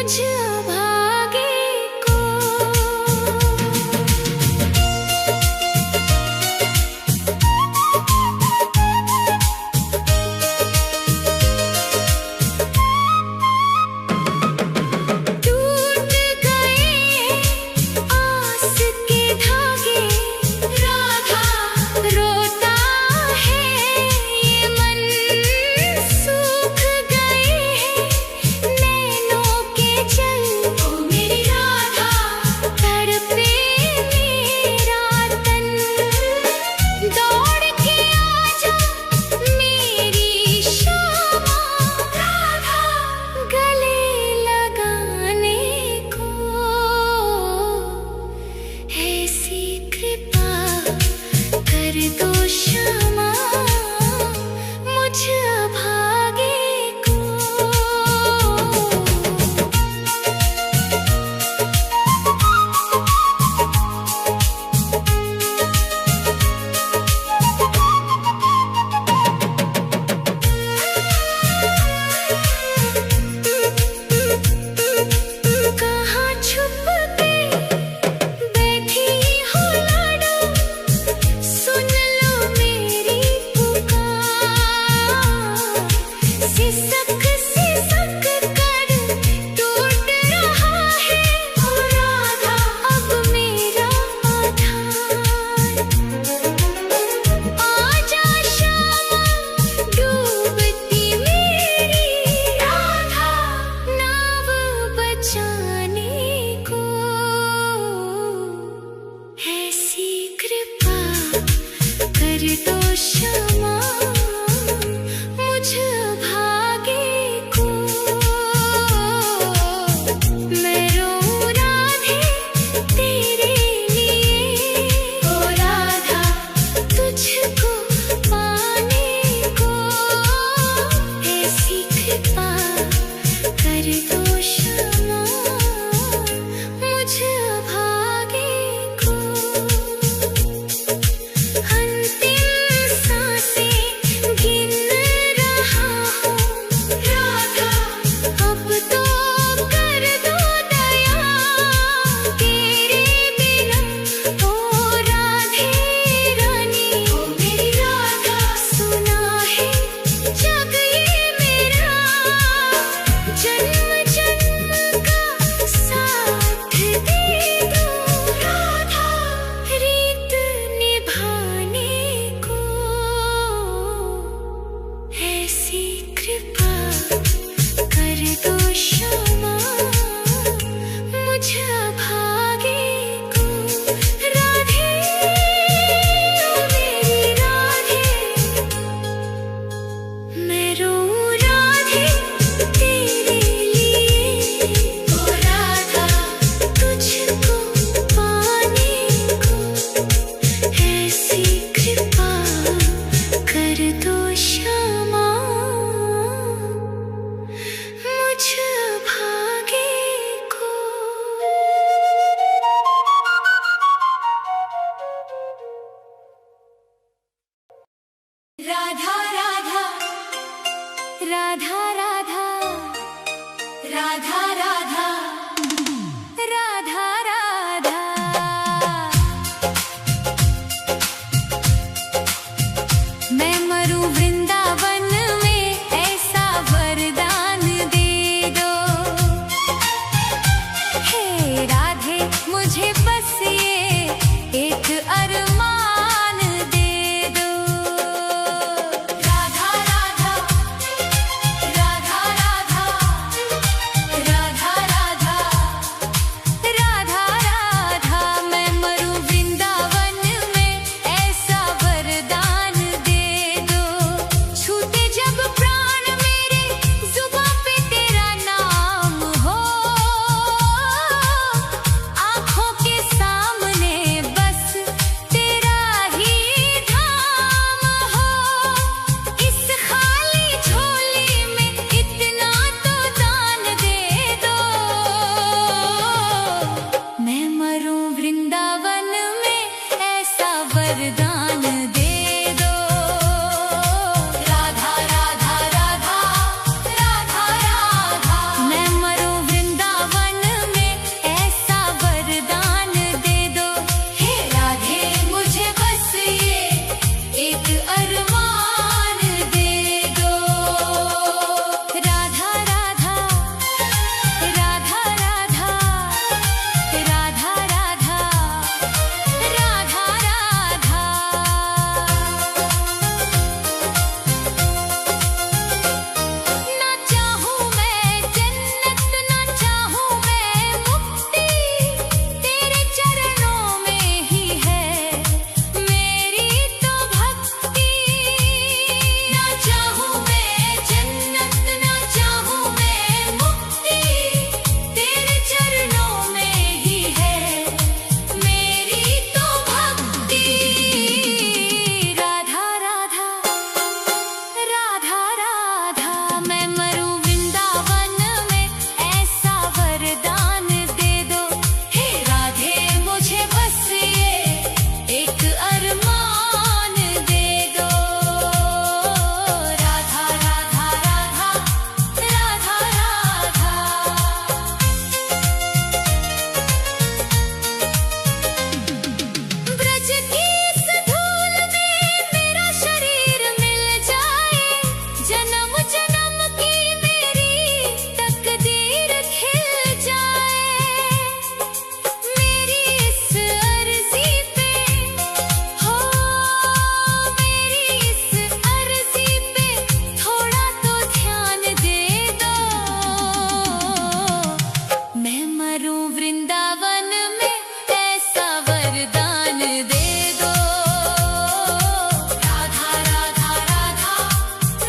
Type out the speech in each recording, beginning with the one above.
मुझ अभागे को। टूट गए आस के धागे, राधा रोता है ये मन। सूख गए हैं नैनों के जल, मरूं वृंदावन में ऐसा वरदान दे दो। राधा राधा राधा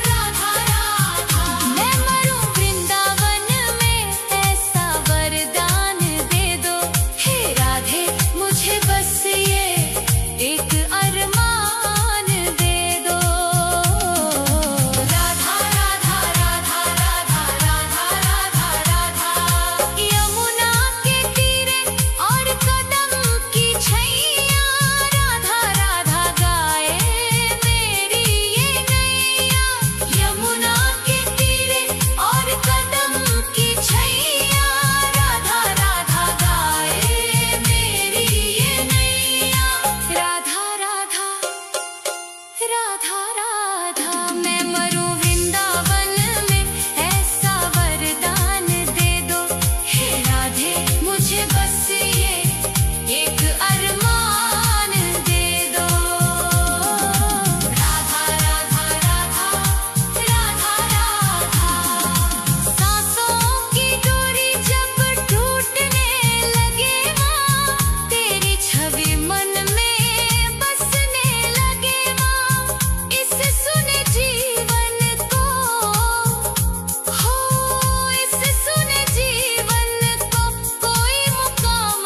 राधा राधा, मैं मरूं वृंदावन में ऐसा वरदान दे दो। हे राधे मुझे बस ये एक अरमान दे दो। राधा राधा राधा राधा राधा राधा राधा, यमुना के तीरे और कदम की छैया, राधा राधा गाए मेरी ये नैया। यमुना के तीरे और कदम की छैया, राधा राधा गाए मेरी ये नैया। राधा राधा राधा राधा, मैं मरूं वृंदावन में ऐसा वरदान दे दो। हे राधे मुझे बस ये एक अरमान दे दो। राधा राधा राधा राधा राधा, सांसों की डोरी जब टूटने लगे माँ, तेरी छवि मन में बसने लगे माँ। इस सुने जीवन को हो, इस सुने जीवन को कोई मुकाम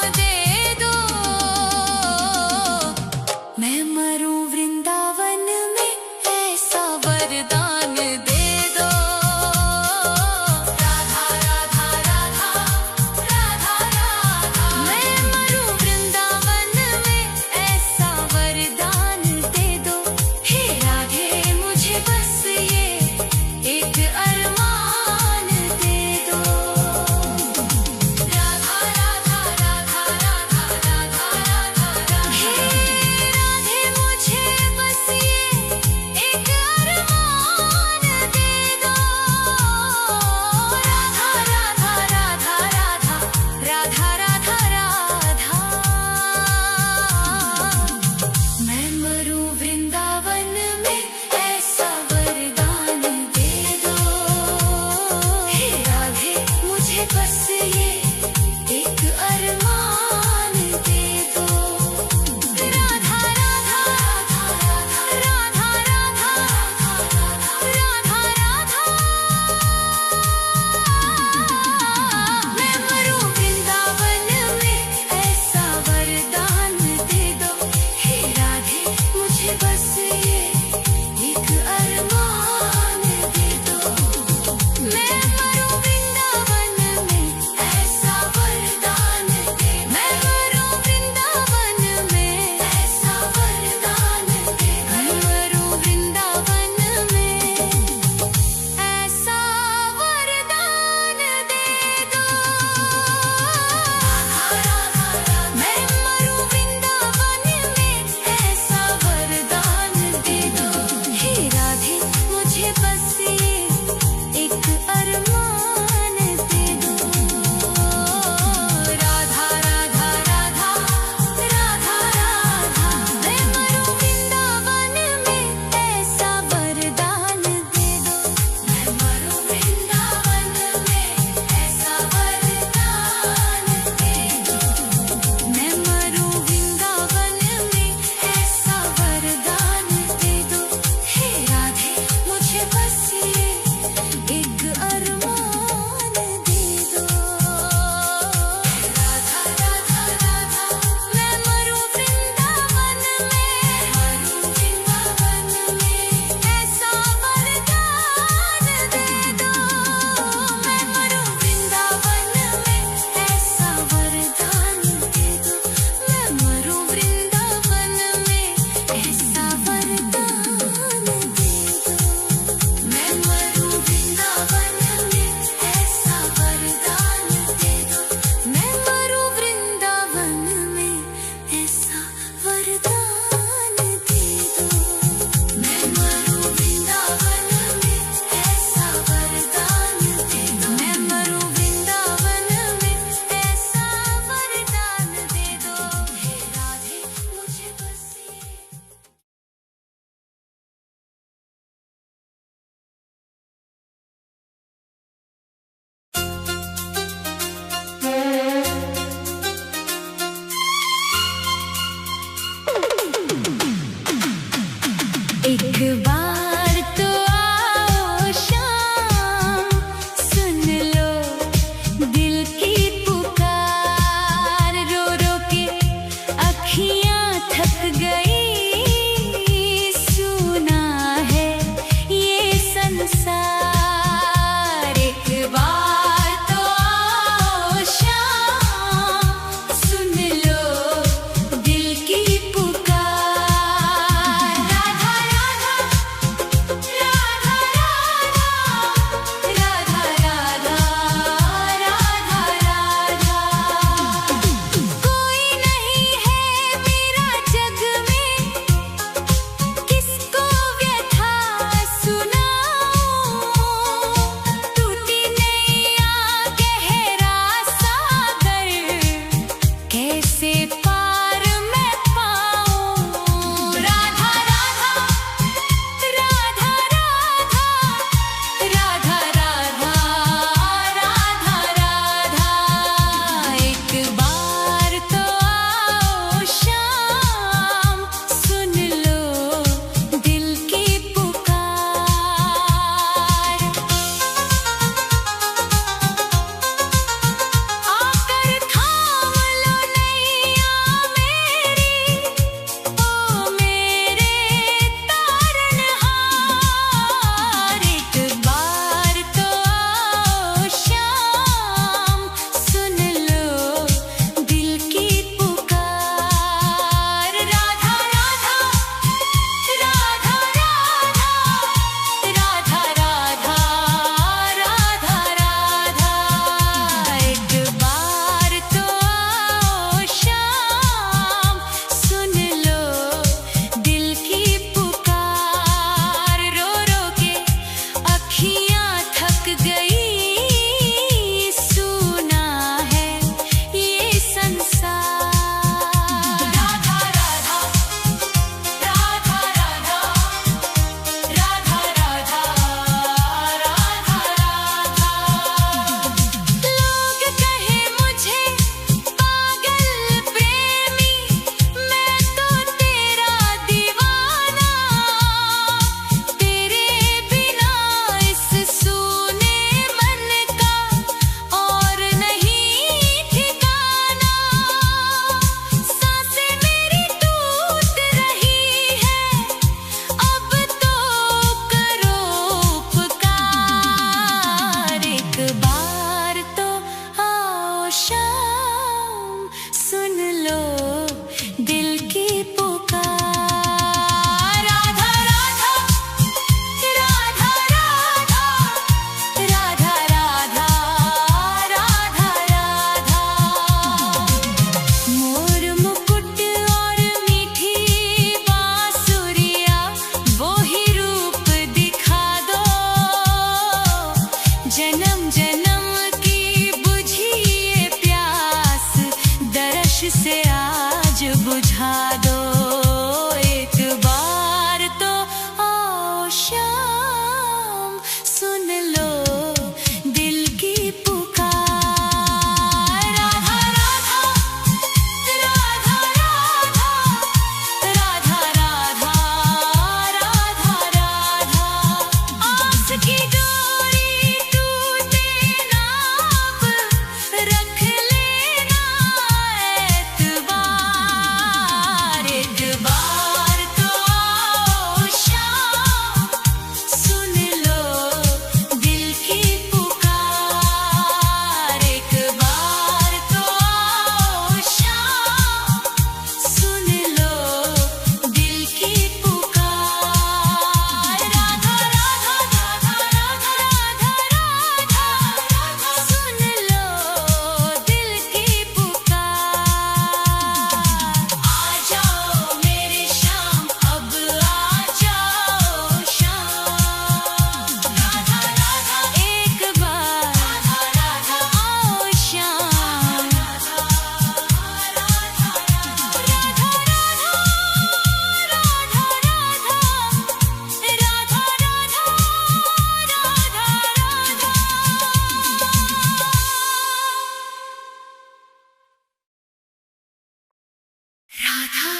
राधा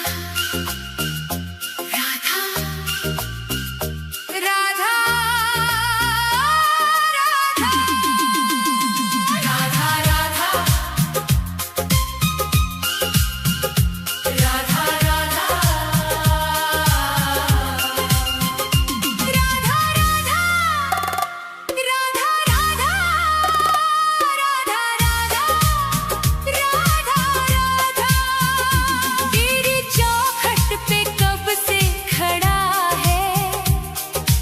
राधा राधा राधा राधा राधा राधा तेरी चौखट पे कब से खड़ा है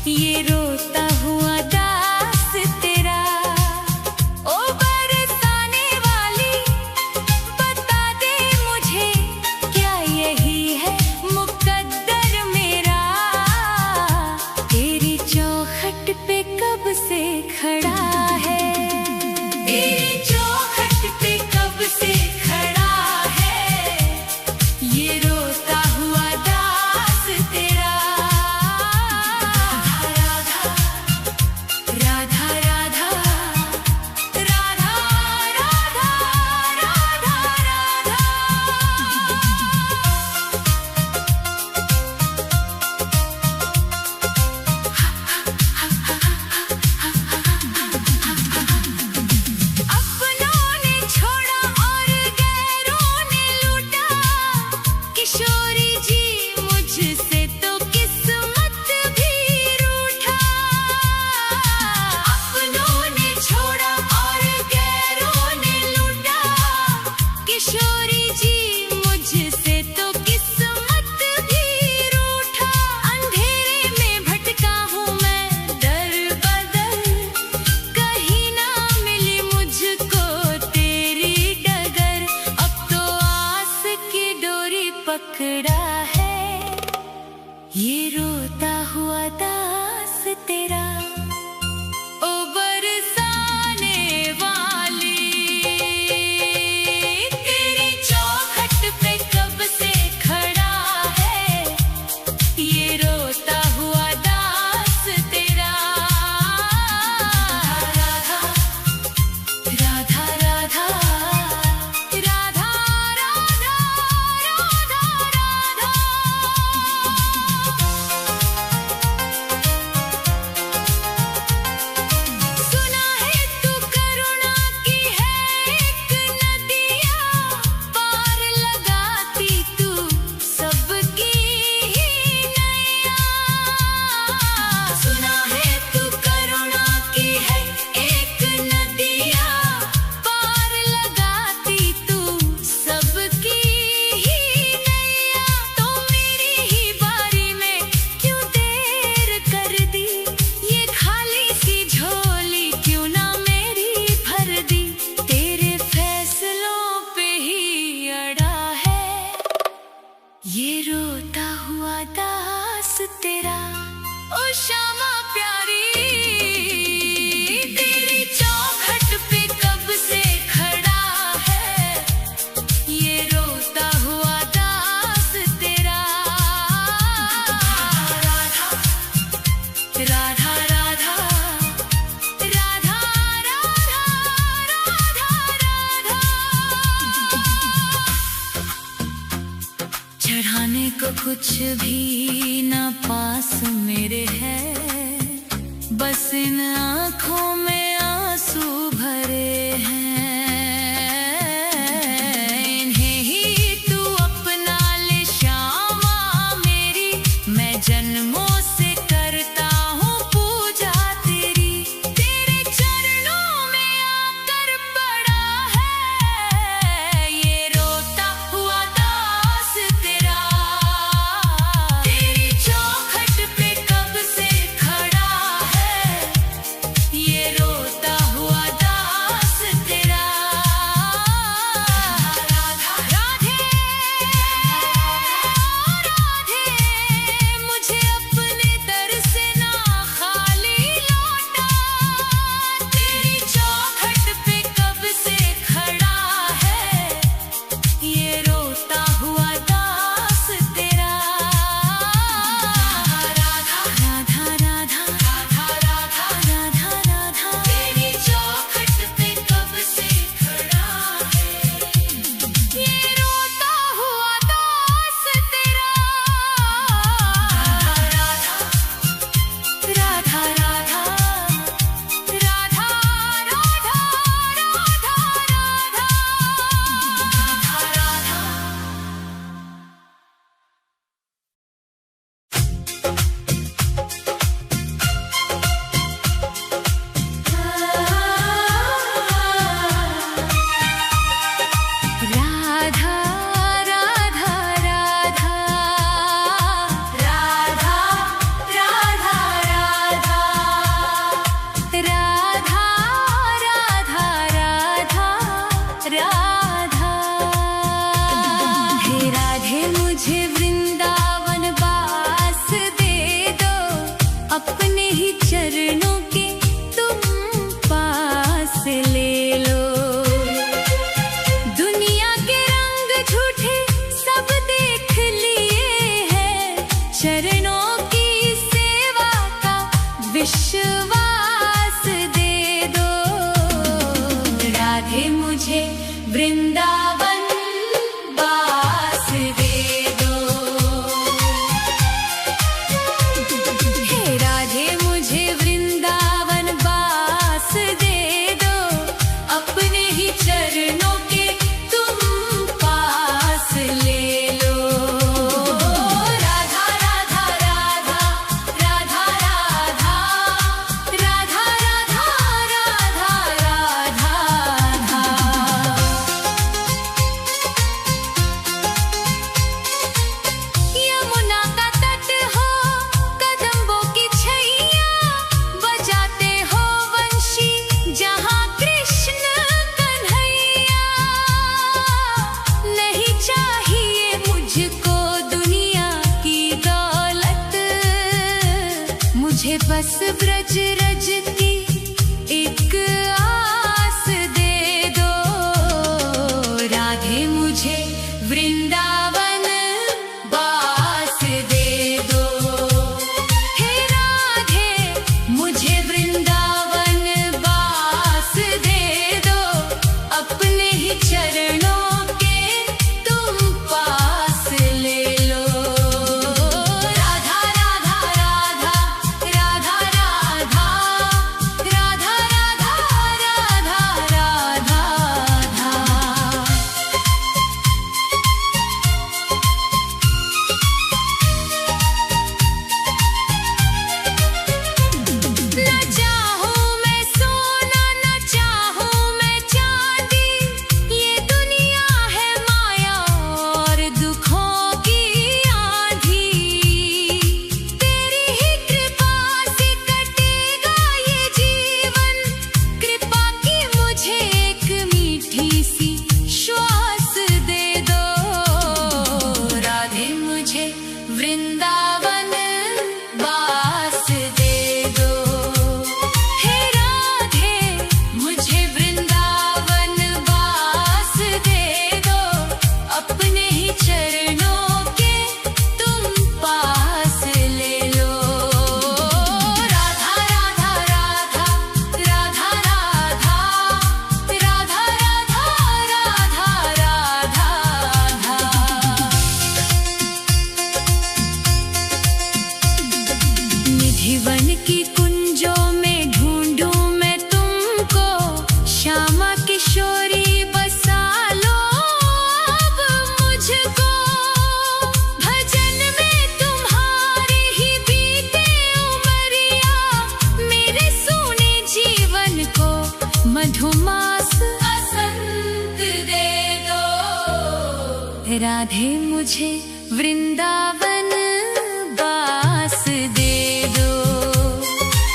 ये रोता हुआ दास तेरा। ओ बरसाने वाली बता दे मुझे क्या यही है मुकद्दर मेरा। तेरी चौखट पे कब से खड़ा है तेरी चौखट पे कब से खड़ा है ये रोता हुआ दास तेरा। राधा राधा राधा राधा राधा राधा राधा अपनों ने छोड़ा और गैरों ने लूटा किशोरी जी मुझसे तो किस्मत भी रूठा। अपनों ने छोड़ा और गैरों ने लूटा किशोरी जी मुझसे तो किस्मत भी रूठा। अंधेरे में भटका हूँ मैं दर बदर कहीं ना मिली मुझको तेरी डगर। अब तो आस की डोरी पकड़ा है ये रोता हुआ दास तेरा। ओ बरसाने वाली तेरी चौखट पे कब से खड़ा है ये रोता हुआ दास तेरा। राधा राधा राधा राधा राधा राधा सुना है तू करुणा की है एक नदिया पार लगाती तू सबकी ही नैया। सुना है तू करुणा की है एक नदिया पार लगाती तू सबकी ही नैया। तो मेरी ही बारी में क्यों देर कर दी ये खाली सी झोली क्यों ना मेरी भर दी। तेरे फैसलों पे ही अड़ा है ये रोता हुआ दास तेरा। ओ श्यामा प्यारी तेरी चौखट पे कब से खड़ा है ये रोता हुआ दास तेरा। राधा राधा राधा राधा राधा राधा चढ़ाने को कुछ भी ना पास मेरे है बस इन आँखों में आंसू भरे हैं। इन्हें ही तू अपना ले श्यामा मेरी मैं जन्मों से करता हूँ पूजा तेरी। तेरे चरणों में आकर पड़ा है ये रोता हुआ दास तेरा। तेरी चौखट पे कब से खड़ा है ये रोता हुआ दास तेरा। वृंदावन बास दे दो। हे राधे मुझे वृंदावन बास दे दो, अपने ही चरणों के तुम पास ले लो। राधा राधा राधा राधा राधा राधा राधा राधा राधा। यमुना का तट हो, कदम्बों की छैया, बजाते हो वंशी जहाँ कृष्ण कन्हैया। नहीं चाहिए मुझको दुनिया की दौलत, मुझे बस ब्रज रज की एक आस दे दो। राधे मुझे वृंदावन बास दे दो। हे राधे मुझे वृंदावन बास दे दो, अपने ही चरणों के तुम पास ले लो। राधा राधा राधा राधा राधा राधा राधा राधा राधा। न चाहूं मैं सोना, न चाहूं मैं चांदी, ये दुनिया है माया और दुखों की आंधी। तेरी ही कृपा से कटेगा ये जीवन, कृपा की मुझे एक मीठी सी श्वास दे दो। राधे मुझे वृंदावन बास दे दो। हे राधे मुझे वृंदावन बास दे दो, अपने ही चरणों के तुम पास ले लो। राधा राधा राधा राधा राधा राधा राधा राधा राधा। निधिवन की कुंजों में ढूंढूं मैं तुमको, श्यामा किशोरी बसा लो अब मुझको। भजन में तुम्हारे ही बीते उमरिया, मेरे सोने जीवन को मधुमास बसंत दे दो। राधे मुझे वृंदावन बास दे दो।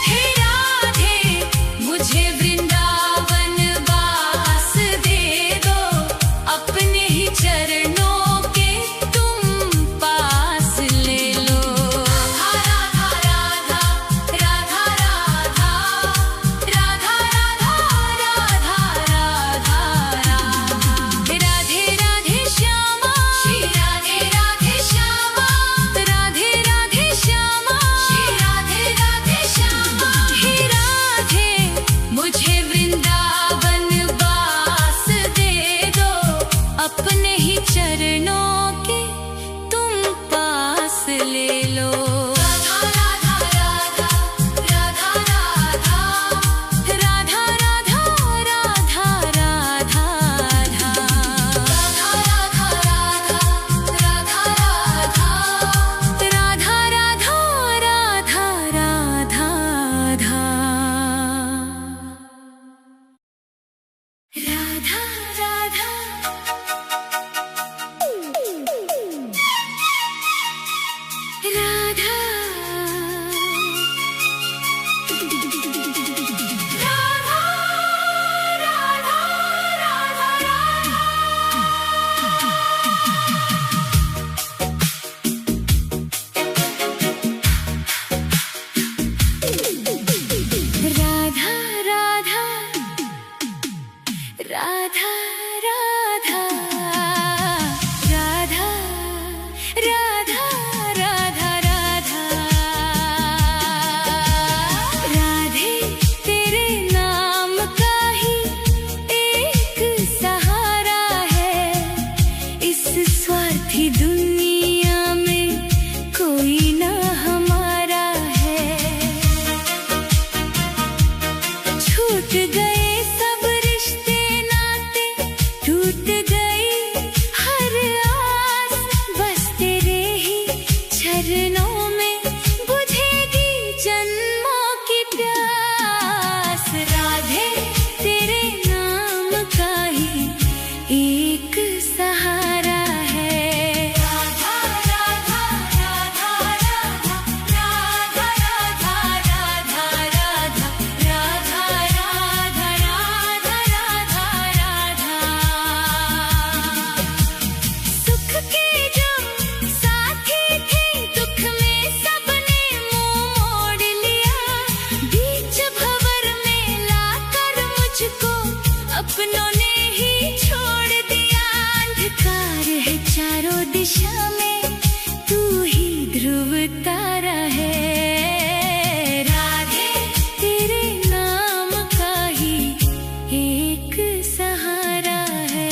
हे राधे मुझे वृंदावन बास दे दो, अपने ही चरणों के तुम पास ले लो। राधा राधा राधा राधा राधा राधा राधा राधा। राधे राधे श्यामा, श्री राधे राधे श्यामा, राधे राधे दिशा में तू ही ध्रुव तारा है। राधे तेरे नाम का ही एक सहारा है।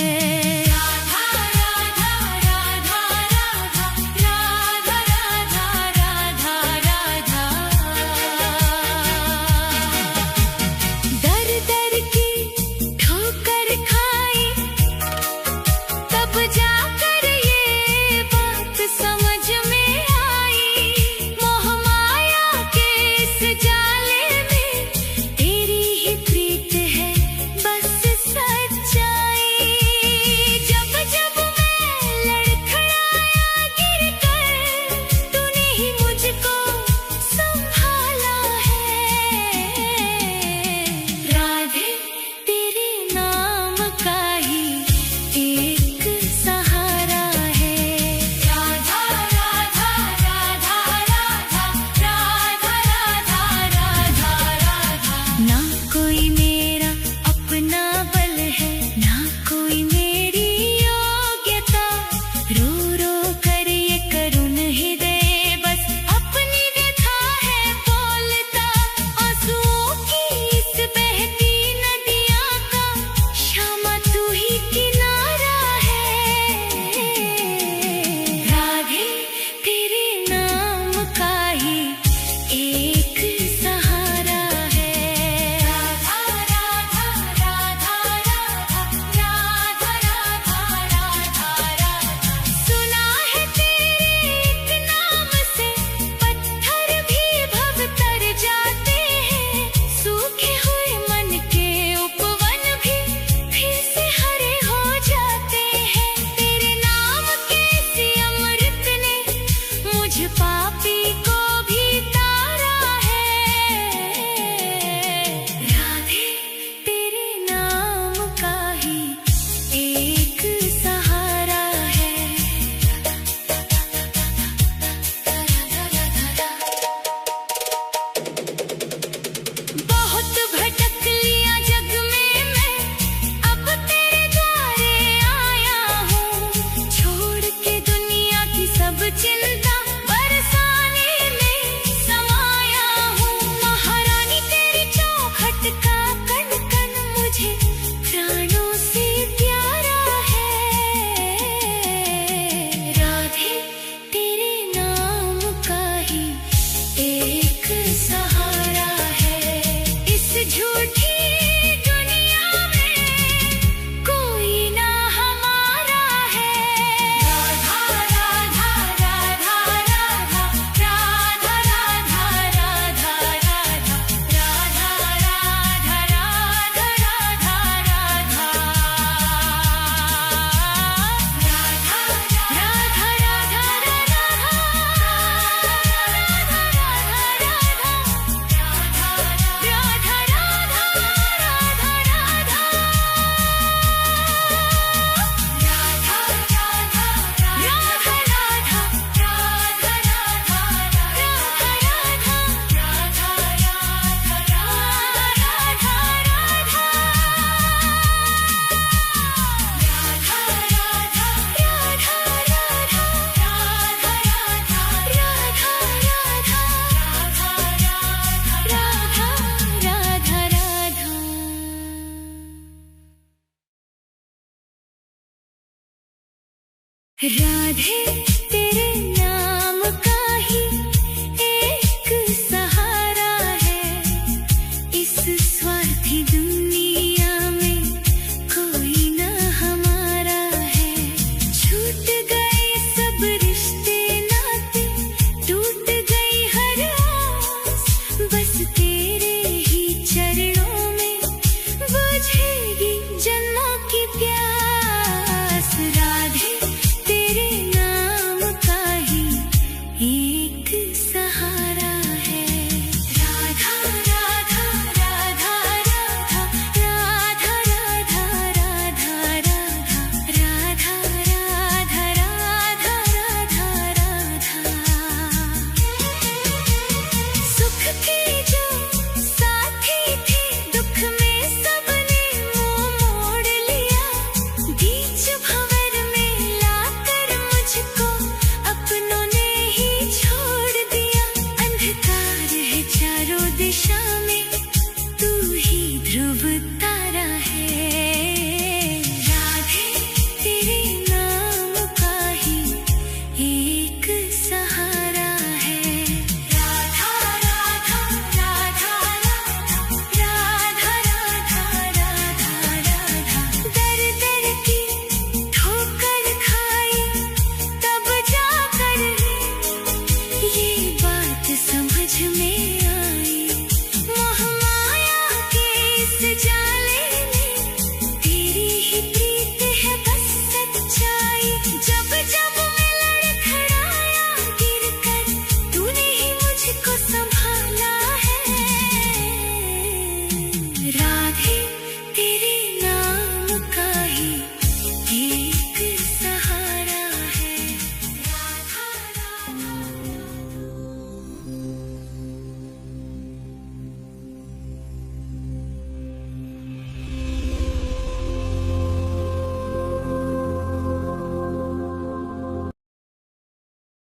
राधा राधा राधा राधा राधा राधा राधा राधा। दर दर की ठोकर खाई तब जाकर ये बात समझ में आई। मोह माया के इस जाले में तेरी ही प्रीत है बस सच्चाई। जब जब मैं लड़खड़ाया गिर कर तूने ही मुझको संभाला है। राधे तेरे नाम का ही एक सहारा है। राधा राधा राधा राधा राधा राधा राधा। ना कोई मेरा अपना बल है ना कोई मेरी योग्यता। रो रो कर ये करुण हृदय बस अपनी व्यथा है बोलता। आंसुओं की इस बहती नदियाँ का श्यामा तू ही किनारा है। राधे तेरे नाम का ही एक सहारा है। राधा राधा राधा राधा राधा राधा राधा। सुना है तेरे एक नाम से पत्थर भी भव तर जाते हैं। सूखे हुए मन के उपवन भी फिर से हरे हो जाते हैं। तेरे नाम के इसी अमृत ने मुझ पापी को भी तारा है। राधे तेरे नाम का ही एक सहारा है। बहुत भटक लिया जग में मैं अब तेरे द्वारे आया हूँ। छोड़ के दुनिया की सब चिंता बरसाने में समाया हूँ। महारानी तेरी चौखट का कण कण मुझे प्राणों से प्यारा है। राधे तेरे नाम का ही एक सहारा है। इस झूठी दुनिया में कोई ना हमारा है। राधा राधा राधा राधा राधा राधा राधा राधा राधा राधा राधा राधा राधा। राधे